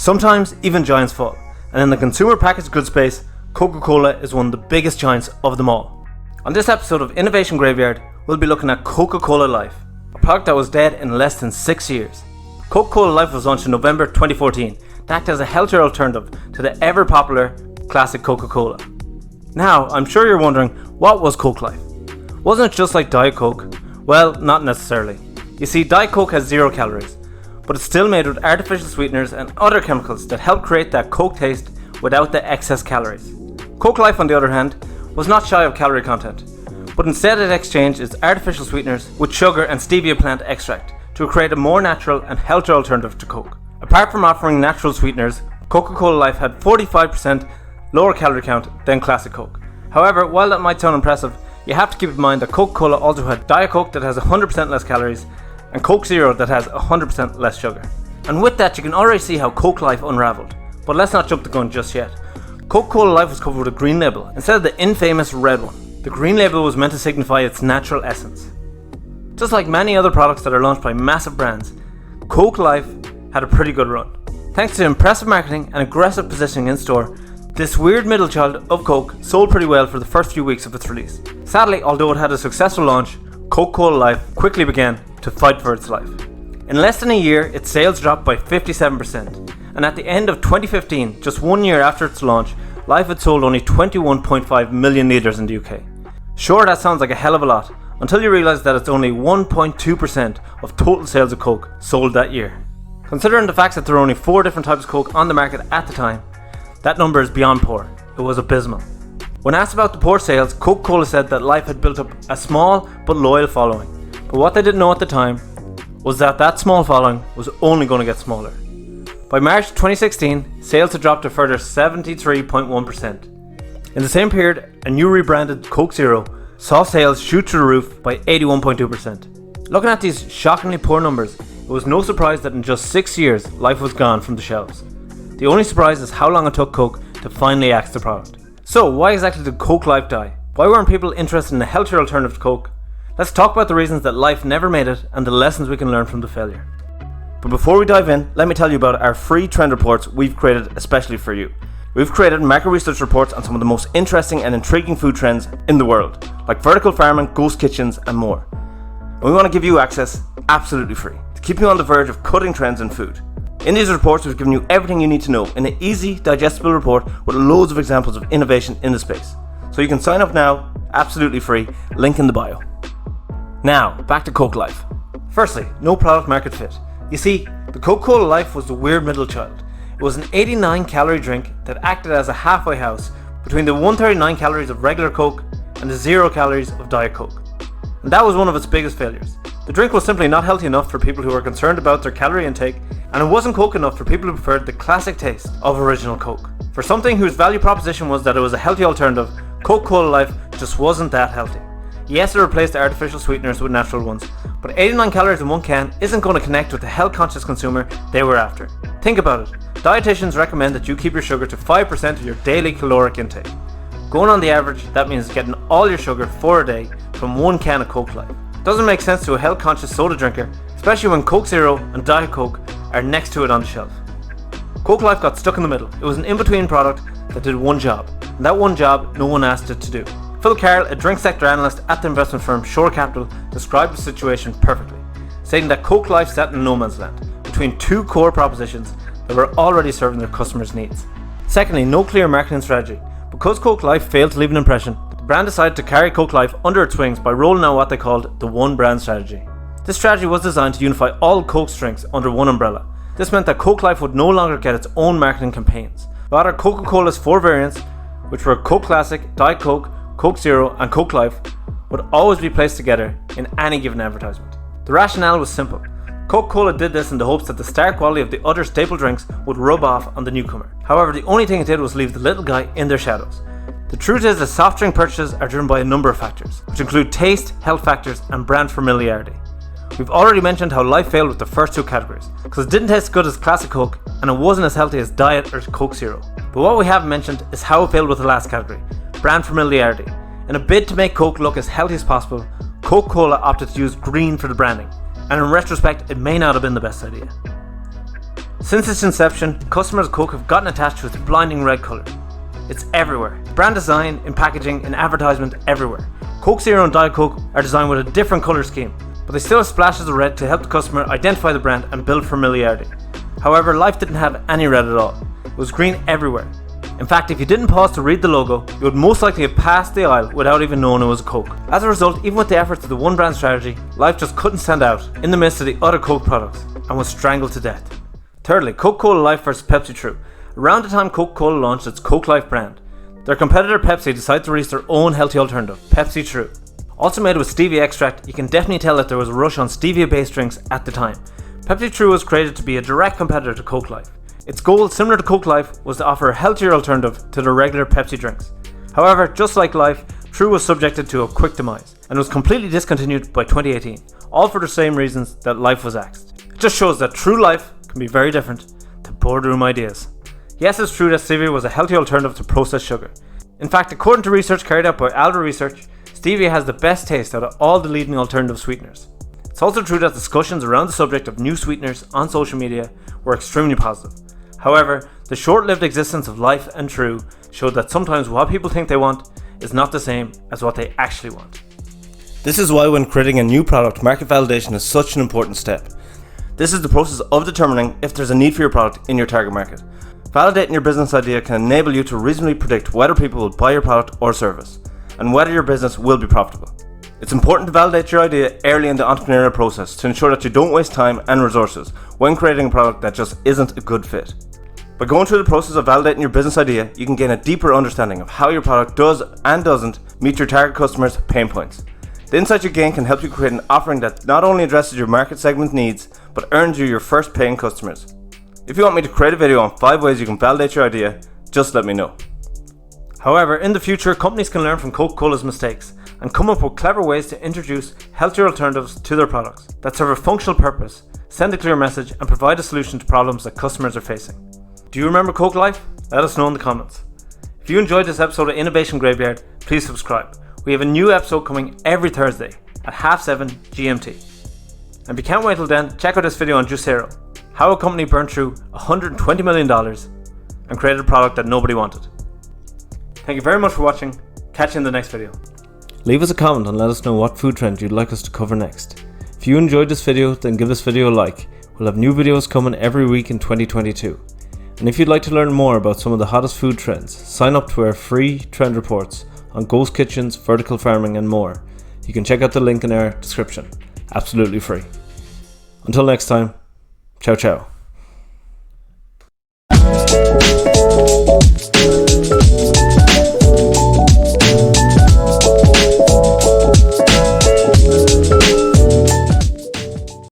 Sometimes even giants fall, and in the consumer packaged goods space, Coca-Cola is one of the biggest giants of them all. On this episode of Innovation Graveyard, we'll be looking at Coca-Cola Life, a product that was dead in less than 6 years. Coca-Cola Life was launched in November 2014 to act as a healthier alternative to the ever popular classic Coca-Cola. Now, I'm sure you're wondering, what was Coke Life? Wasn't it just like Diet Coke? Well, not necessarily. You see, Diet Coke has 0 calories, but it's still made with artificial sweeteners and other chemicals that help create that Coke taste without the excess calories. Coke Life, on the other hand, was not shy of calorie content, but instead it exchanged its artificial sweeteners with sugar and stevia plant extract to create a more natural and healthier alternative to Coke. Apart from offering natural sweeteners, Coca-Cola Life had 45% lower calorie count than classic Coke. However, while that might sound impressive, you have to keep in mind that Coca-Cola also had Diet Coke that has 100% less calories and Coke Zero that has 100% less sugar. And with that, you can already see how Coke Life unraveled. But let's not jump the gun just yet. Coca-Cola Life was covered with a green label instead of the infamous red one. The green label was meant to signify its natural essence. Just like many other products that are launched by massive brands, Coke Life had a pretty good run. Thanks to impressive marketing and aggressive positioning in store, this weird middle child of Coke sold pretty well for the first few weeks of its release. Sadly, although it had a successful launch, Coca-Cola Life quickly began to fight for its life. In less than a year, its sales dropped by 57%, and at the end of 2015, just 1 year after its launch, Life had sold only 21.5 million litres in the UK. Sure, that sounds like a hell of a lot, until you realise that it's only 1.2% of total sales of Coke sold that year. Considering the fact that there are only 4 different types of Coke on the market at the time, that number is beyond poor. It was abysmal. When asked about the poor sales, Coca-Cola said that Life had built up a small but loyal following. But what they didn't know at the time was that that small following was only going to get smaller. By March 2016, sales had dropped a further 73.1%. In the same period, a new rebranded Coke Zero saw sales shoot through the roof by 81.2%. Looking at these shockingly poor numbers, it was no surprise that in just 6 years, Life was gone from the shelves. The only surprise is how long it took Coke to finally axe the product. So, why exactly did Coke Life die? Why weren't people interested in a healthier alternative to Coke? Let's talk about the reasons that Life never made it and the lessons we can learn from the failure. But before we dive in, let me tell you about our free trend reports we've created especially for you. We've created market research reports on some of the most interesting and intriguing food trends in the world, like vertical farming, ghost kitchens, and more. And we want to give you access absolutely free to keep you on the verge of cutting trends in food. In these reports, we've given you everything you need to know in an easy, digestible report with loads of examples of innovation in the space. So you can sign up now, absolutely free, link in the bio. Now, back to Coke Life. Firstly, no product market fit. You see, the Coca-Cola Life was the weird middle child. It was an 89 calorie drink that acted as a halfway house between the 139 calories of regular Coke and the 0 calories of Diet Coke. And that was one of its biggest failures. The drink was simply not healthy enough for people who were concerned about their calorie intake, and it wasn't Coke enough for people who preferred the classic taste of original Coke. For something whose value proposition was that it was a healthy alternative, Coca-Cola Life just wasn't that healthy. Yes, it replaced the artificial sweeteners with natural ones, but 89 calories in one can isn't going to connect with the health-conscious consumer they were after. Think about it. Dietitians recommend that you keep your sugar to 5% of your daily caloric intake. Going on the average, that means getting all your sugar for a day from one can of Coke Life. Doesn't make sense to a health-conscious soda drinker, especially when Coke Zero and Diet Coke are next to it on the shelf. Coke Life got stuck in the middle. It was an in-between product that did one job, and that one job no one asked it to do. Phil Carroll, a drink sector analyst at the investment firm Shore Capital, described the situation perfectly, stating that Coke Life sat in no man's land between 2 core propositions that were already serving their customers' needs. Secondly, no clear marketing strategy. Because Coke Life failed to leave an impression, the brand decided to carry Coke Life under its wings by rolling out what they called the One Brand strategy. This strategy was designed to unify all Coke's drinks under one umbrella. This meant that Coke Life would no longer get its own marketing campaigns. Rather, Coca-Cola's 4 variants, which were Coke Classic, Diet Coke, Coke Zero and Coke Life, would always be placed together in any given advertisement. The rationale was simple. Coca-Cola did this in the hopes that the star quality of the other staple drinks would rub off on the newcomer. However, the only thing it did was leave the little guy in their shadows. The truth is that soft drink purchases are driven by a number of factors, which include taste, health factors and brand familiarity. We've already mentioned how Life failed with the first 2 categories, because it didn't taste as good as classic Coke and it wasn't as healthy as Diet or Coke Zero. But what we haven't mentioned is how it failed with the last category, brand familiarity. In a bid to make Coke look as healthy as possible, Coca-Cola opted to use green for the branding, and in retrospect it may not have been the best idea. Since its inception, customers of Coke have gotten attached to its blinding red colour. It's everywhere. Brand design, in packaging, in advertisement, everywhere. Coke Zero and Diet Coke are designed with a different colour scheme, but they still have splashes of red to help the customer identify the brand and build familiarity. However, Life didn't have any red at all. It was green everywhere. In fact, if you didn't pause to read the logo, you would most likely have passed the aisle without even knowing it was a Coke. As a result, even with the efforts of the one brand strategy, Life just couldn't stand out in the midst of the other Coke products and was strangled to death. Thirdly, Coca-Cola Life versus Pepsi True. Around the time Coca-Cola launched its Coke Life brand, their competitor Pepsi decided to release their own healthy alternative, Pepsi True. Also made with stevia extract, you can definitely tell that there was a rush on stevia-based drinks at the time. Pepsi True was created to be a direct competitor to Coke Life. Its goal, similar to Coke Life, was to offer a healthier alternative to the regular Pepsi drinks. However, just like Life, True was subjected to a quick demise and was completely discontinued by 2018, all for the same reasons that Life was axed. It just shows that True Life can be very different to boardroom ideas. Yes, it's true that stevia was a healthy alternative to processed sugar. In fact, according to research carried out by Alba Research, stevia has the best taste out of all the leading alternative sweeteners. It's also true that discussions around the subject of new sweeteners on social media were extremely positive. However, the short-lived existence of Life and True showed that sometimes what people think they want is not the same as what they actually want. This is why when creating a new product, market validation is such an important step. This is the process of determining if there's a need for your product in your target market. Validating your business idea can enable you to reasonably predict whether people will buy your product or service, and whether your business will be profitable. It's important to validate your idea early in the entrepreneurial process to ensure that you don't waste time and resources when creating a product that just isn't a good fit. By going through the process of validating your business idea, you can gain a deeper understanding of how your product does and doesn't meet your target customers' pain points. The insight you gain can help you create an offering that not only addresses your market segment needs, but earns you your first paying customers. If you want me to create a video on 5 ways you can validate your idea, just let me know. However, in the future, companies can learn from Coca-Cola's mistakes and come up with clever ways to introduce healthier alternatives to their products that serve a functional purpose, send a clear message, and provide a solution to problems that customers are facing. Do you remember Coke Life? Let us know in the comments. If you enjoyed this episode of Innovation Graveyard, please subscribe. We have a new episode coming every Thursday at 7:30 GMT. And if you can't wait till then, check out this video on Juicero, how a company burned through $120 million and created a product that nobody wanted. Thank you very much for watching. Catch you in the next video. Leave us a comment and let us know what food trend you'd like us to cover next. If you enjoyed this video, then give this video a like. We'll have new videos coming every week in 2022. And if you'd like to learn more about some of the hottest food trends, sign up to our free trend reports on ghost kitchens, vertical farming and more. You can check out the link in our description. Absolutely free. Until next time, ciao ciao.